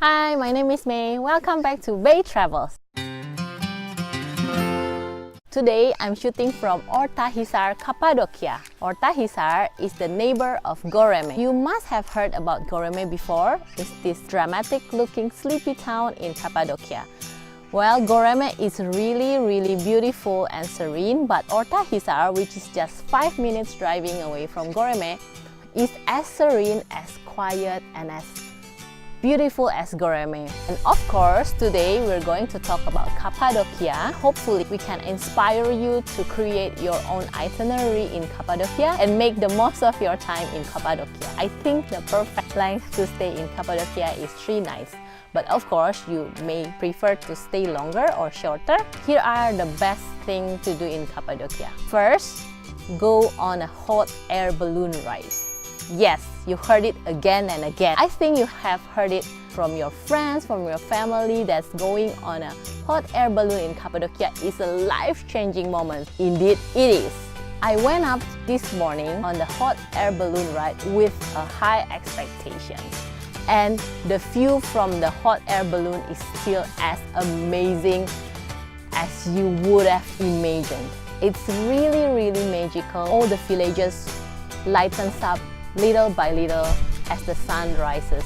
Hi, my name is May. Welcome back to Bay Travels. Today, I'm shooting from Ortahisar, Cappadocia. Ortahisar is the neighbor of Göreme. You must have heard about Göreme before. It's this dramatic-looking sleepy town in Cappadocia. Well, Göreme is really beautiful and serene, but Ortahisar, which is just 5 minutes driving away from Göreme, is as serene, as quiet, and as beautiful as Göreme. And of course, today we're going to talk about Cappadocia. Hopefully, we can inspire you to create your own itinerary in Cappadocia and make the most of your time in Cappadocia. I think the perfect length to stay in Cappadocia is 3 nights. But of course, you may prefer to stay longer or shorter. Here are the best things to do in Cappadocia. First, go on a hot air balloon ride. Yes, you heard it again and again. I think you have heard it from your friends, from your family, that's going on a hot air balloon in Cappadocia is a life-changing moment. Indeed, it is. I went up this morning on the hot air balloon ride with a high expectation. And the view from the hot air balloon is still as amazing as you would have imagined. It's really magical. All the villages lightens up little by little as the sun rises.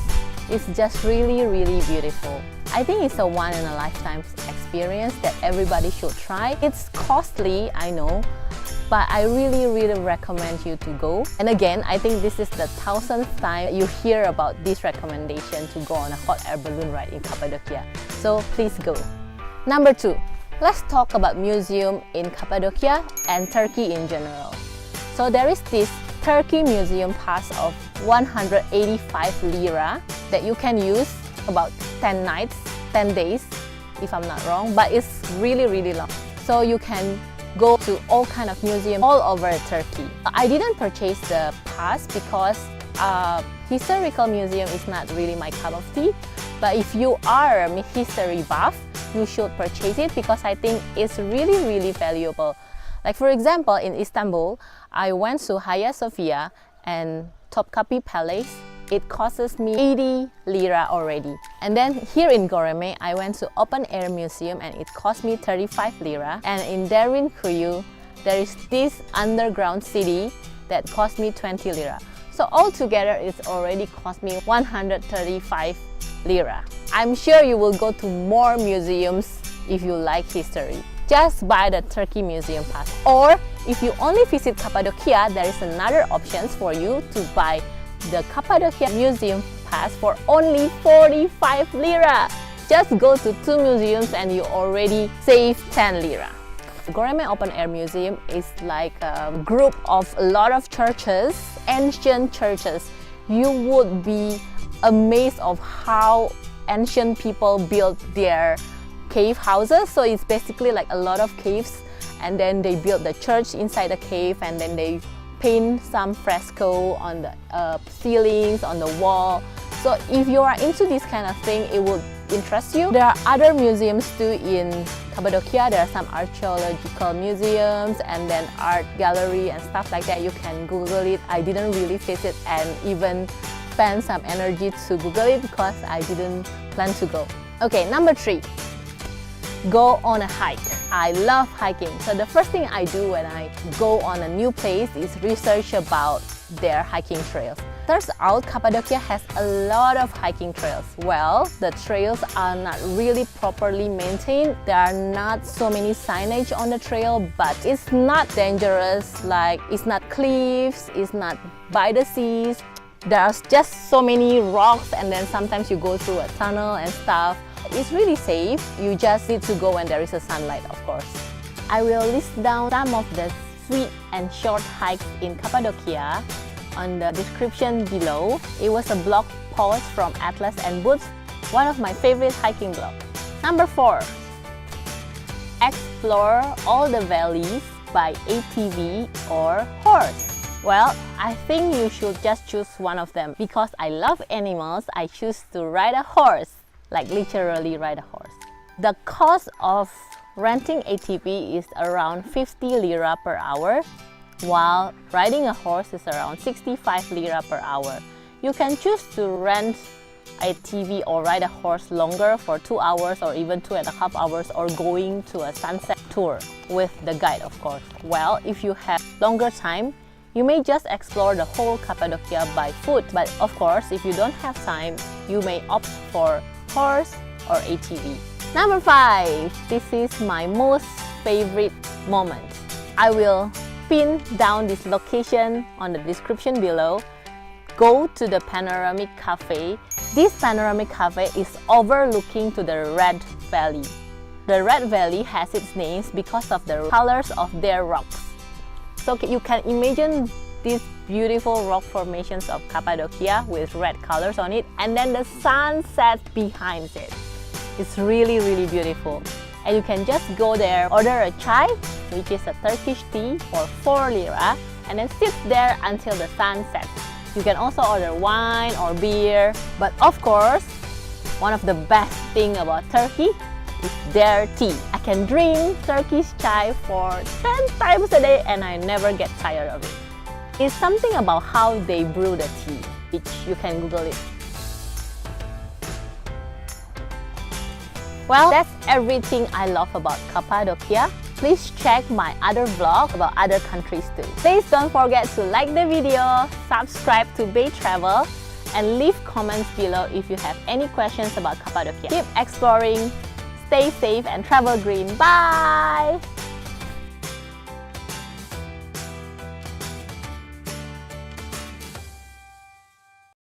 It's just really beautiful. I think it's a one-in-a-lifetime experience that everybody should try. It's costly, I know, but I really recommend you to go. And again, I think this is the 1000th time you hear about this recommendation to go on a hot air balloon ride in Cappadocia. So please go. Number 2, let's talk about museum in Cappadocia and Turkey in general. So there is this Turkey Museum Pass of 185 lira that you can use about 10 nights, 10 days, if I'm not wrong, but it's really long. So you can go to all kind of museums all over Turkey. I didn't purchase the pass because historical museum is not really my cup of tea, but if you are a history buff, you should purchase it because I think it's really valuable. Like for example, in Istanbul, I went to Hagia Sophia and Topkapi Palace. It costs me 80 lira already. And then here in Göreme, I went to Open Air Museum and it cost me 35 lira. And in Derinkuyu, there is this underground city that cost me 20 lira. So altogether, it's already cost me 135 lira. I'm sure you will go to more museums if you like history. Just buy the Turkey Museum Pass. Or if you only visit Cappadocia, there is another option for you to buy the Cappadocia Museum Pass for only 45 lira. Just go to 2 museums and you already save 10 lira. Göreme Open Air Museum is like a group of a lot of churches, ancient churches. You would be amazed of how ancient people built their cave houses. So it's basically like a lot of caves, and then they build the church inside the cave, and then they paint some fresco on the ceilings, on the wall. So if you are into this kind of thing, it would interest you. There are other museums too in Cappadocia. There are some archaeological museums and then art gallery and stuff like that. You can Google it. I didn't really visit and even spend some energy to Google it because I didn't plan to go. Okay, number 3. Go on a hike. I love hiking. So the first thing I do when I go on a new place is research about their hiking trails. Turns out Cappadocia has a lot of hiking trails. Well, the trails are not really properly maintained. There are not so many signage on the trail, but it's not dangerous. Like, it's not cliffs, it's not by the seas. There's just so many rocks, and then sometimes you go through a tunnel and stuff. It's really safe. You just need to go when there is a sunlight, of course. I will list down some of the sweet and short hikes in Cappadocia on the description below. It was a blog post from Atlas and Boots, one of my favorite hiking blogs. Number 4. Explore all the valleys by ATV or horse. Well, I think you should just choose one of them. Because I love animals, I choose to ride a horse. Like literally ride a horse. The cost of renting ATV is around 50 lira per hour, while riding a horse is around 65 lira per hour. You can choose to rent ATV or ride a horse longer for 2 hours or even 2.5 hours, or going to a sunset tour with the guide, of course. Well, if you have longer time, you may just explore the whole Cappadocia by foot. But of course, if you don't have time, you may opt for horse or ATV. Number 5. This is my most favorite moment. I will pin down this location on the description below. Go to the Panoramic Cafe. This Panoramic Cafe is overlooking to the Red Valley. The Red Valley has its names because of the colors of their rocks. So you can imagine these beautiful rock formations of Cappadocia with red colors on it, and then the sunset behind it. It's really, really beautiful. And you can just go there, order a chai, which is a Turkish tea, for 4 lira, and then sit there until the sun sets. You can also order wine or beer. But of course, one of the best things about Turkey is their tea. I can drink Turkish chai for 10 times a day and I never get tired of it. It's something about how they brew the tea, which you can Google it. Well, that's everything I love about Cappadocia. Please check my other vlog about other countries too. Please don't forget to like the video, subscribe to Bay Travel, and leave comments below if you have any questions about Cappadocia. Keep exploring, stay safe, and travel green. Bye!